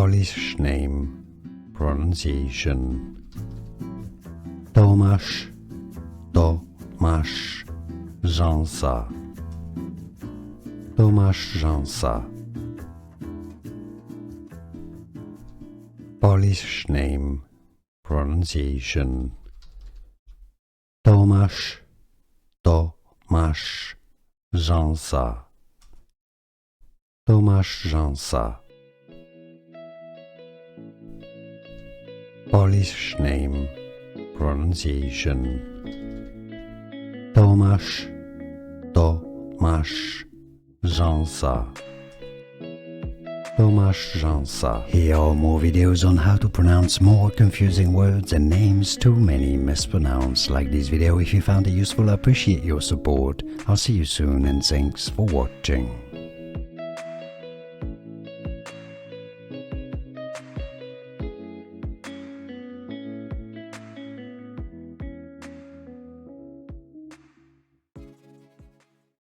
Polish name, pronunciation. Tomasz Rząsa. Tomasz Rząsa. Polish name, pronunciation. Tomasz Rząsa. Tomasz Rząsa. Polish name, pronunciation. Tomasz Rząsa. Tomasz Rząsa. Here are more videos on how to pronounce more confusing words and names too many mispronounced. Like this video if you found it useful. I appreciate your support. I'll see you soon and thanks for watching.